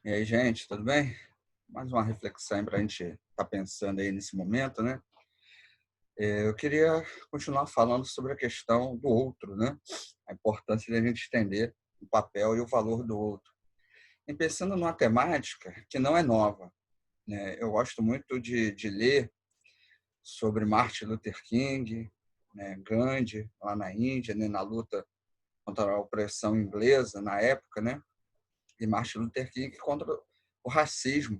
E aí, gente, tudo bem? Mais uma reflexão para a gente estar pensando aí nesse momento, né? Eu queria continuar falando sobre a questão do outro, né? A importância de a gente entender o papel e o valor do outro. E pensando numa temática que não é nova, né? Eu gosto muito de ler sobre Martin Luther King, né? Gandhi, lá na Índia, né? Na luta contra a opressão inglesa na época, né? E Martin Luther King contra o racismo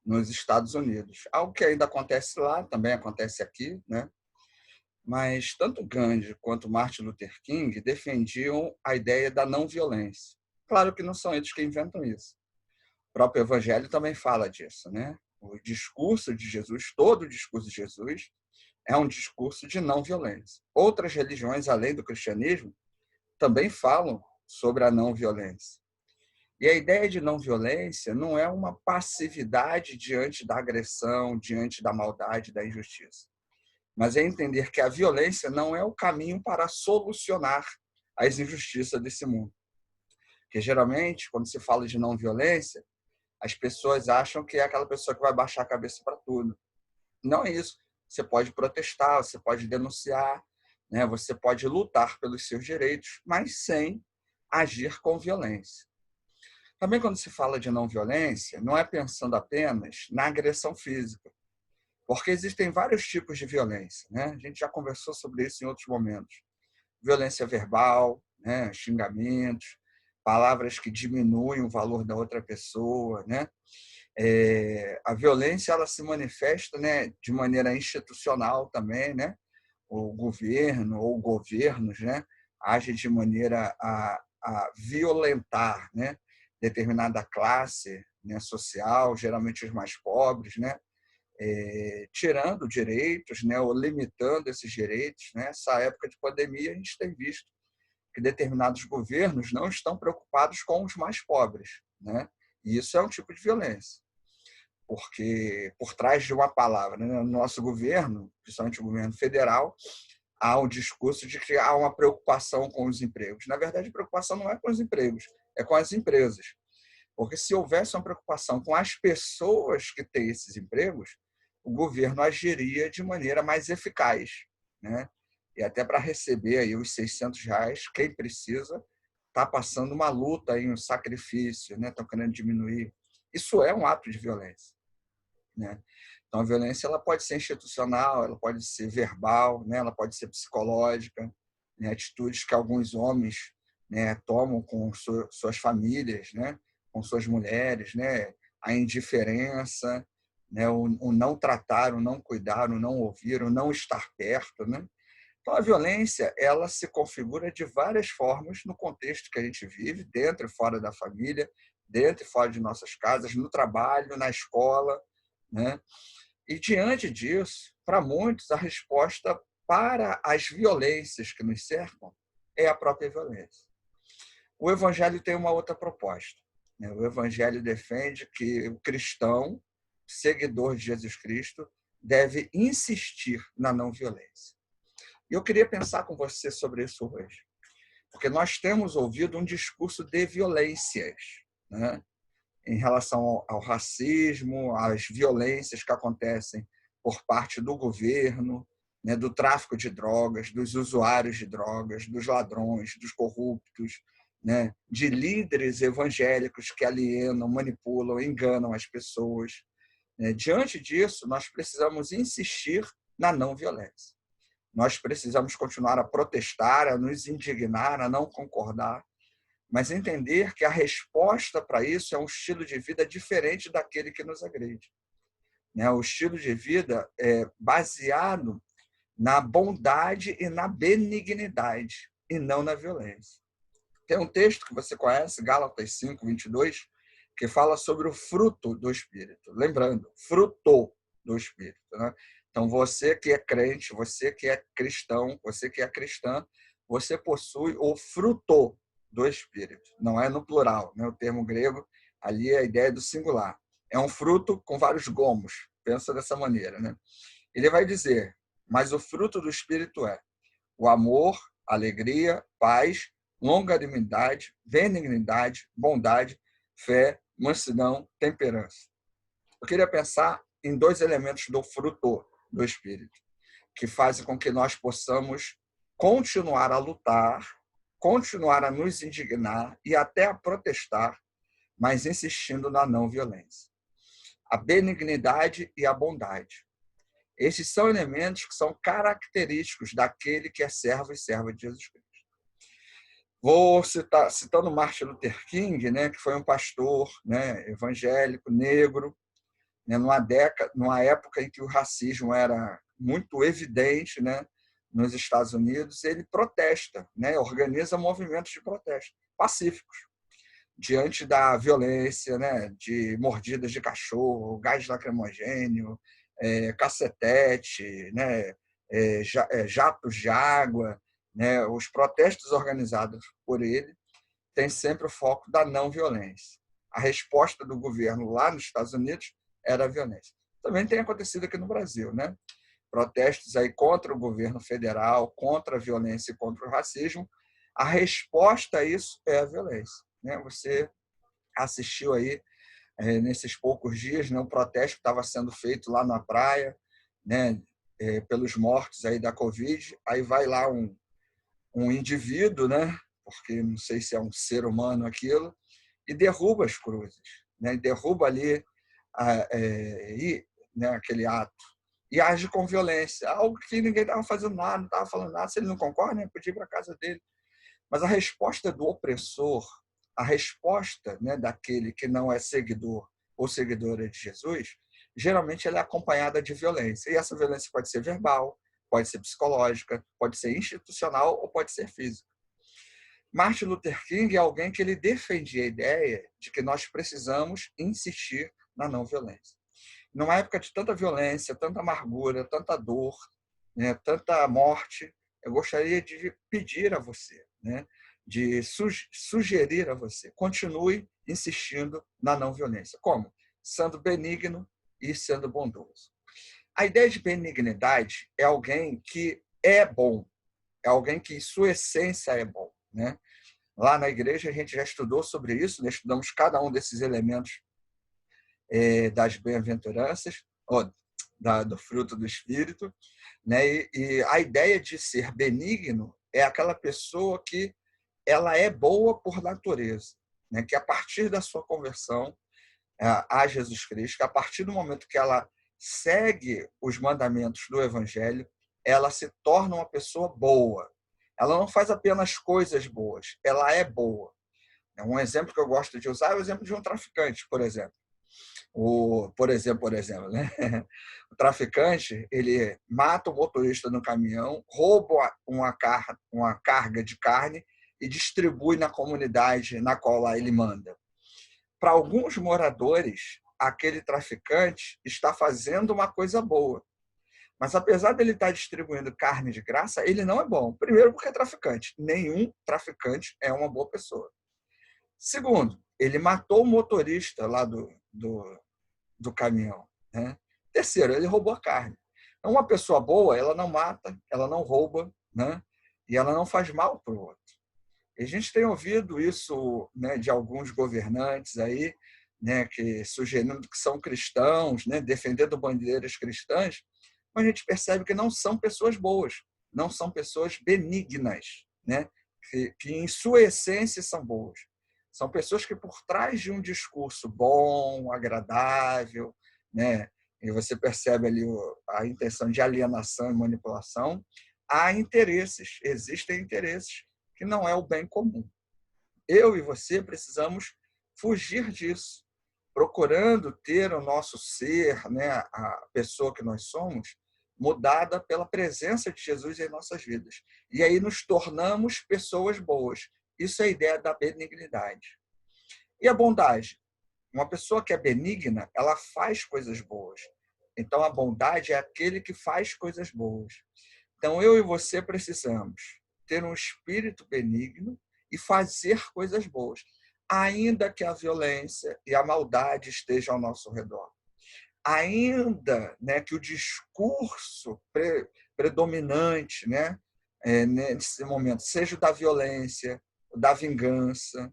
nos Estados Unidos. Algo que ainda acontece lá, também acontece aqui, né? Mas tanto Gandhi quanto Martin Luther King defendiam a ideia da não violência. Claro que não são eles que inventam isso. O próprio Evangelho também fala disso, né? O discurso de Jesus, todo o discurso de Jesus, é um discurso de não violência. Outras religiões, além do cristianismo, também falam sobre a não violência. E a ideia de não violência não é uma passividade diante da agressão, diante da maldade, da injustiça, mas é entender que a violência não é o caminho para solucionar as injustiças desse mundo. Porque geralmente, quando se fala de não violência, as pessoas acham que é aquela pessoa que vai baixar a cabeça para tudo. Não é isso. Você pode protestar, você pode denunciar, né? Você pode lutar pelos seus direitos, mas sem agir com violência. Também, quando se fala de não violência, não é pensando apenas na agressão física, porque existem vários tipos de violência, né? A gente já conversou sobre isso em outros momentos. Violência verbal, né? Xingamentos, palavras que diminuem o valor da outra pessoa, né? A violência ela se manifesta, né, de maneira institucional também, né? O governo ou governos, né, agem de maneira a violentar, né, determinada classe, né, social, geralmente os mais pobres, né, tirando direitos, né, ou limitando esses direitos. Né? Essa época de pandemia a gente tem visto que determinados governos não estão preocupados com os mais pobres, né? E isso é um tipo de violência, porque por trás de uma palavra, né, no nosso governo, principalmente o governo federal, há um discurso de que há uma preocupação com os empregos. Na verdade, a preocupação não é com os empregos, é com as empresas. Porque se houvesse uma preocupação com as pessoas que têm esses empregos, o governo agiria de maneira mais eficaz, né? E até para receber aí os R$ 600, quem precisa está passando uma luta, aí, um sacrifício, né? Estão querendo diminuir. Isso é um ato de violência, né? Então, a violência ela pode ser institucional, ela pode ser verbal, né? Ela pode ser psicológica, né? Atitudes que alguns homens, né, tomam com suas famílias, né? Com suas mulheres, né? A indiferença, né? O não tratar, o não cuidar, o não ouvir, o não estar perto, né? Então, a violência ela se configura de várias formas no contexto que a gente vive, dentro e fora da família, dentro e fora de nossas casas, no trabalho, na escola, né? E diante disso, para muitos, a resposta para as violências que nos cercam é a própria violência. O Evangelho tem uma outra proposta, né? O Evangelho defende que o cristão, seguidor de Jesus Cristo, deve insistir na não violência. E eu queria pensar com você sobre isso hoje, porque nós temos ouvido um discurso de violências, né? Em relação ao racismo, às violências que acontecem por parte do governo, né, do tráfico de drogas, dos usuários de drogas, dos ladrões, dos corruptos, né, de líderes evangélicos que alienam, manipulam, enganam as pessoas. Né? Diante disso, nós precisamos insistir na não violência. Nós precisamos continuar a protestar, a nos indignar, a não concordar, mas entender que a resposta para isso é um estilo de vida diferente daquele que nos agride. Né? O estilo de vida é baseado na bondade e na benignidade, e não na violência. Tem um texto que você conhece, Gálatas 5:22, que fala sobre o fruto do Espírito. Lembrando, fruto do Espírito. Né? Então, você que é crente, você que é cristão, você que é cristã, você possui o fruto do Espírito. Não é no plural, né? O termo grego ali é a ideia do singular. É um fruto com vários gomos. Pensa dessa maneira, né? Ele vai dizer, mas o fruto do Espírito é o amor, alegria, paz, longanimidade, benignidade, bondade, fé, mansidão, temperança. Eu queria pensar em 2 elementos do fruto do Espírito, que fazem com que nós possamos continuar a lutar, continuar a nos indignar e até a protestar, mas insistindo na não violência. A benignidade e a bondade. Esses são elementos que são característicos daquele que é servo e serva de Jesus Cristo. Vou citando Martin Luther King, né, que foi um pastor, né, evangélico, negro, né, numa época em que o racismo era muito evidente, né, nos Estados Unidos. Ele protesta, né, organiza movimentos de protesto pacíficos diante da violência, né, de mordidas de cachorro, gás lacrimogênio, cacetete, né, jatos de água, né, os protestos organizados por ele têm sempre o foco da não violência. A resposta do governo lá nos Estados Unidos era a violência. Também tem acontecido aqui no Brasil, né? Protestos aí contra o governo federal, contra a violência e contra o racismo. A resposta a isso é a violência, né? Você assistiu aí nesses poucos dias, né, um protesto que estava sendo feito lá na praia, né, pelos mortos aí da Covid. Aí vai lá um indivíduo, né, porque não sei se é um ser humano aquilo, e derruba as cruzes, né, derruba ali né, aquele ato e age com violência, algo que ninguém estava fazendo nada, não estava falando nada. Se ele não concorda, né, podia ir para a casa dele. Mas a resposta do opressor, a resposta, né, daquele que não é seguidor ou seguidora de Jesus, geralmente ela é acompanhada de violência. E essa violência pode ser verbal, pode ser psicológica, pode ser institucional ou pode ser física. Martin Luther King é alguém que ele defendia a ideia de que nós precisamos insistir na não violência. Numa época de tanta violência, tanta amargura, tanta dor, né, tanta morte, eu gostaria de pedir a você, né, de sugerir a você, continue insistindo na não violência. Como? Sendo benigno e sendo bondoso. A ideia de benignidade é alguém que é bom, é alguém que, em sua essência, é bom, né? Lá na igreja, a gente já estudou sobre isso, né? Estudamos cada um desses elementos das bem-aventuranças, do fruto do Espírito, né? E a ideia de ser benigno é aquela pessoa que ela é boa por natureza, né? Que a partir da sua conversão a Jesus Cristo, que a partir do momento que ela segue os mandamentos do Evangelho, ela se torna uma pessoa boa. Ela não faz apenas coisas boas, ela é boa. Um exemplo que eu gosto de usar é o exemplo de um traficante, por exemplo. Por exemplo, né? O traficante, ele mata o motorista no caminhão, rouba uma carga de carne e distribui na comunidade na qual ele manda. Para alguns moradores, aquele traficante está fazendo uma coisa boa. Mas apesar dele estar distribuindo carne de graça, ele não é bom. Primeiro, porque é traficante. Nenhum traficante é uma boa pessoa. Segundo, ele matou o motorista lá do caminhão, né? Terceiro, ele roubou a carne. Então, uma pessoa boa, ela não mata, ela não rouba, né? E ela não faz mal para o outro. E a gente tem ouvido isso, né, de alguns governantes aí, né, que sugerindo que são cristãos, né, defendendo bandeiras cristãs, mas a gente percebe que não são pessoas boas, não são pessoas benignas, né, que em sua essência são boas. São pessoas que, por trás de um discurso bom, agradável, né, e você percebe ali a intenção de alienação e manipulação, há interesses, existem interesses que não é o bem comum. Eu e você precisamos fugir disso, procurando ter o nosso ser, né, a pessoa que nós somos, mudada pela presença de Jesus em nossas vidas. E aí nos tornamos pessoas boas. Isso é a ideia da benignidade. E a bondade? Uma pessoa que é benigna, ela faz coisas boas. Então, a bondade é aquele que faz coisas boas. Então, eu e você precisamos ter um espírito benigno e fazer coisas boas, ainda que a violência e a maldade estejam ao nosso redor. Ainda, né, que o discurso predominante, né, nesse momento seja o da violência, o da vingança,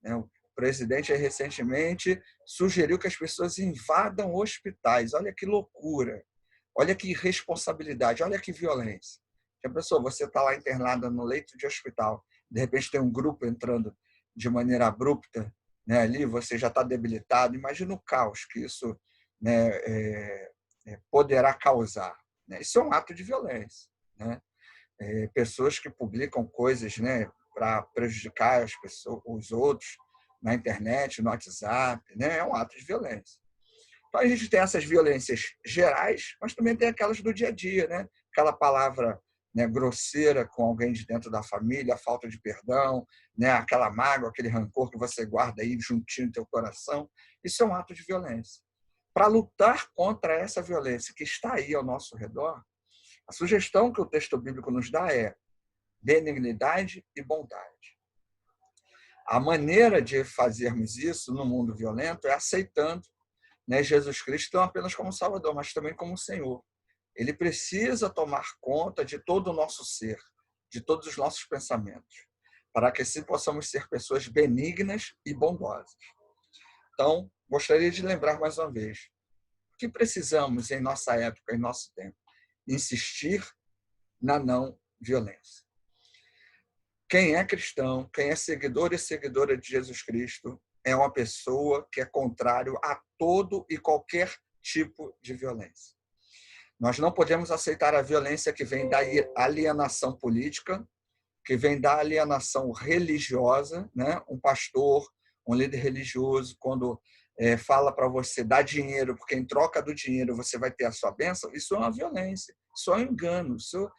né? O presidente recentemente sugeriu que as pessoas invadam hospitais. Olha que loucura, olha que irresponsabilidade, olha que violência. A pessoa, você está lá internada no leito de hospital, de repente tem um grupo entrando de maneira abrupta, né, ali, você já está debilitado. Imagina o caos que isso, né, poderá causar. Né? Isso é um ato de violência. Né? Pessoas que publicam coisas, né, para prejudicar as pessoas, os outros, na internet, no WhatsApp, né, é um ato de violência. Então, a gente tem essas violências gerais, mas também tem aquelas do dia a dia, né? Aquela palavra, né, grosseira com alguém de dentro da família, a falta de perdão, né, aquela mágoa, aquele rancor que você guarda aí juntinho no teu coração. Isso é um ato de violência. Para lutar contra essa violência que está aí ao nosso redor, a sugestão que o texto bíblico nos dá é benignidade e bondade. A maneira de fazermos isso no mundo violento é aceitando, né, Jesus Cristo não apenas como Salvador, mas também como Senhor. Ele precisa tomar conta de todo o nosso ser, de todos os nossos pensamentos, para que assim possamos ser pessoas benignas e bondosas. Então, gostaria de lembrar mais uma vez, o que precisamos em nossa época, em nosso tempo? Insistir na não violência. Quem é cristão, quem é seguidor e seguidora de Jesus Cristo, é uma pessoa que é contrário a todo e qualquer tipo de violência. Nós não podemos aceitar a violência que vem da alienação política, que vem da alienação religiosa, né? Um pastor, um líder religioso, quando fala para você dar dinheiro, porque em troca do dinheiro você vai ter a sua bênção, isso é uma violência, isso é um engano, isso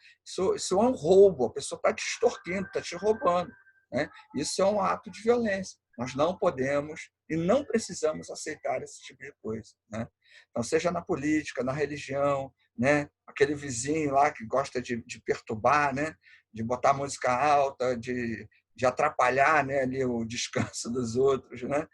é um roubo, a pessoa está te extorquindo, está te roubando. Né? Isso é um ato de violência. Nós não podemos e não precisamos aceitar esse tipo de coisa. Né? Então, seja na política, na religião, né? Aquele vizinho lá que gosta de perturbar, né? De botar música alta, de atrapalhar, né, ali o descanso dos outros, né?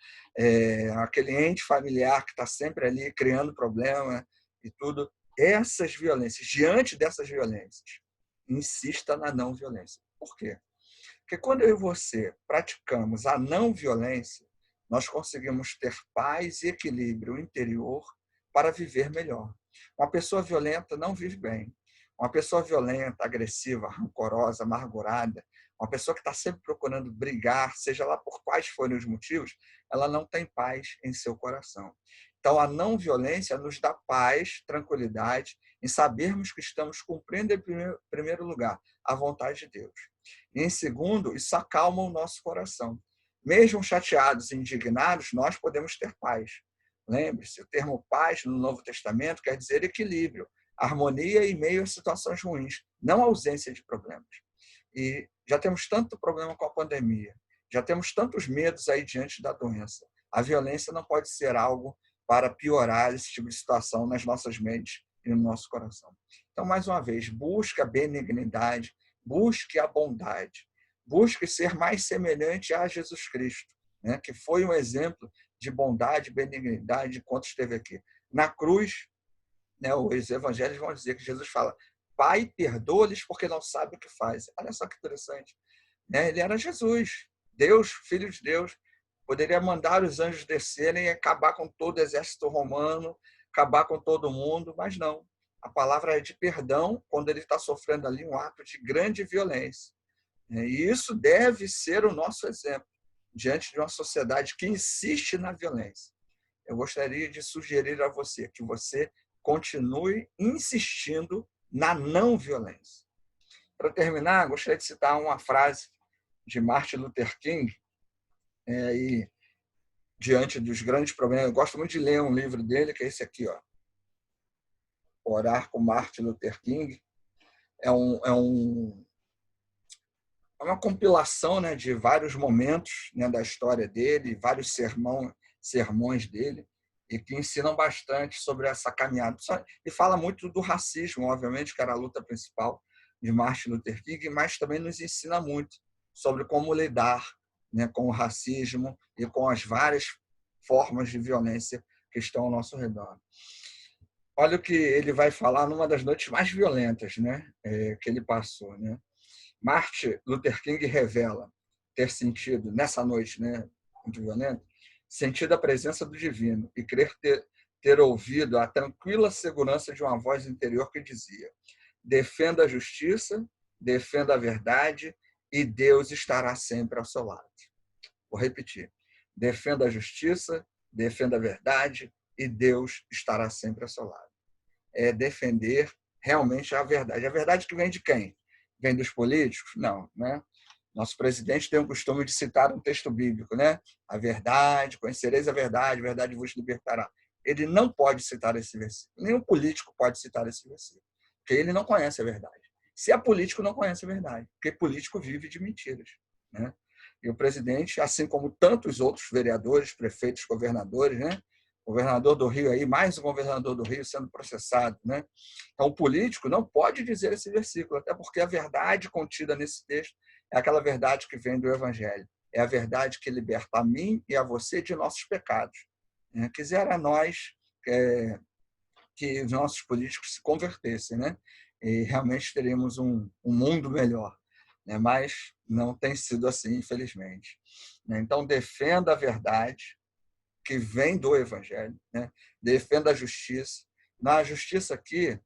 Aquele ente familiar que está sempre ali criando problema e tudo. Essas violências, diante dessas violências, insista na não violência. Por quê? Porque quando eu e você praticamos a não violência, nós conseguimos ter paz e equilíbrio interior para viver melhor. Uma pessoa violenta não vive bem. Uma pessoa violenta, agressiva, rancorosa, amargurada, uma pessoa que está sempre procurando brigar, seja lá por quais forem os motivos, ela não tem paz em seu coração. Então, a não violência nos dá paz, tranquilidade, em sabermos que estamos cumprindo, em primeiro lugar, a vontade de Deus. E, em segundo, isso acalma o nosso coração. Mesmo chateados e indignados, nós podemos ter paz. Lembre-se, o termo paz no Novo Testamento quer dizer equilíbrio, harmonia em meio a situações ruins, não ausência de problemas. E já temos tanto problema com a pandemia, já temos tantos medos aí diante da doença. A violência não pode ser algo para piorar esse tipo de situação nas nossas mentes e no nosso coração. Então, mais uma vez, busque a benignidade, busque a bondade, busque ser mais semelhante a Jesus Cristo, né, que foi um exemplo de bondade, benignidade enquanto esteve aqui. Na cruz, né, os evangelhos vão dizer que Jesus fala: Pai, perdoa-lhes porque não sabem o que fazem. Olha só que interessante. Né? Ele era Jesus, Deus, Filho de Deus. Poderia mandar os anjos descerem e acabar com todo o exército romano, acabar com todo mundo, mas não. A palavra é de perdão quando ele está sofrendo ali um ato de grande violência. E isso deve ser o nosso exemplo diante de uma sociedade que insiste na violência. Eu gostaria de sugerir a você que você continue insistindo na não violência. Para terminar, gostaria de citar uma frase de Martin Luther King, e diante dos grandes problemas. Eu gosto muito de ler um livro dele, que é esse aqui, ó, Orar com Martin Luther King. É uma compilação, né, de vários momentos, né, da história dele, vários sermões dele, e que ensinam bastante sobre essa caminhada. E fala muito do racismo, obviamente, que era a luta principal de Martin Luther King, mas também nos ensina muito sobre como lidar, né, com o racismo e com as várias formas de violência que estão ao nosso redor. Olha o que ele vai falar numa das noites mais violentas, né, que ele passou, né? Martin Luther King revela ter sentido, nessa noite, né, muito violenta, sentir a presença do divino e crer ter ouvido a tranquila segurança de uma voz interior que dizia: defenda a justiça, defenda a verdade e Deus estará sempre ao seu lado. Vou repetir. Defenda a justiça, defenda a verdade e Deus estará sempre ao seu lado. É defender realmente a verdade. A verdade que vem de quem? Vem dos políticos? Não, né? Nosso presidente tem o costume de citar um texto bíblico, né? A verdade, conhecereis a verdade vos libertará. Ele não pode citar esse versículo. Nenhum político pode citar esse versículo, porque ele não conhece a verdade. Se é político, não conhece a verdade, porque político vive de mentiras, né? E o presidente, assim como tantos outros vereadores, prefeitos, governadores, né? O governador do Rio aí, mais um governador do Rio sendo processado, né? Então, o político não pode dizer esse versículo, até porque a verdade contida nesse texto é aquela verdade que vem do Evangelho. É a verdade que liberta a mim e a você de nossos pecados. Quisera nós que os nossos políticos se convertessem, né? E realmente teríamos um mundo melhor. Né? Mas não tem sido assim, infelizmente. Então, defenda a verdade que vem do Evangelho, né? Defenda a justiça. Na justiça aqui,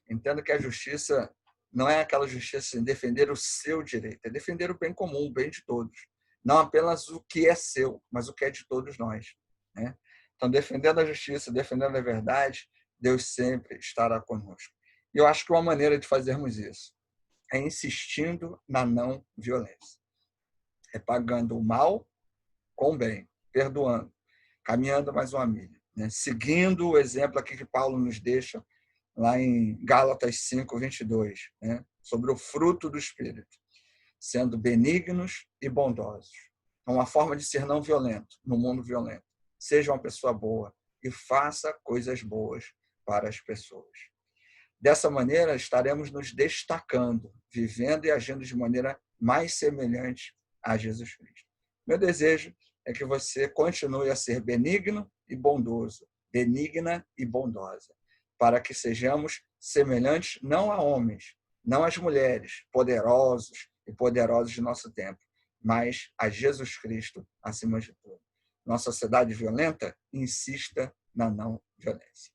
entendo que a justiça não é aquela justiça em defender o seu direito, é defender o bem comum, o bem de todos. Não apenas o que é seu, mas o que é de todos nós. Né? Então, defendendo a justiça, defendendo a verdade, Deus sempre estará conosco. E eu acho que uma maneira de fazermos isso é insistindo na não violência. É pagando o mal com o bem, perdoando, caminhando mais uma milha. Né? Seguindo o exemplo aqui que Paulo nos deixa, lá em Gálatas 5:22, né? Sobre o fruto do Espírito, sendo benignos e bondosos. É uma forma de ser não violento, no mundo violento. Seja uma pessoa boa e faça coisas boas para as pessoas. Dessa maneira, estaremos nos destacando, vivendo e agindo de maneira mais semelhante a Jesus Cristo. Meu desejo é que você continue a ser benigno e bondoso, benigna e bondosa, para que sejamos semelhantes não a homens, não às mulheres, poderosos e poderosos de nosso tempo, mas a Jesus Cristo acima de tudo. Nossa sociedade violenta, insista na não violência.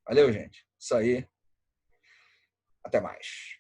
Valeu, gente. Isso aí. Até mais.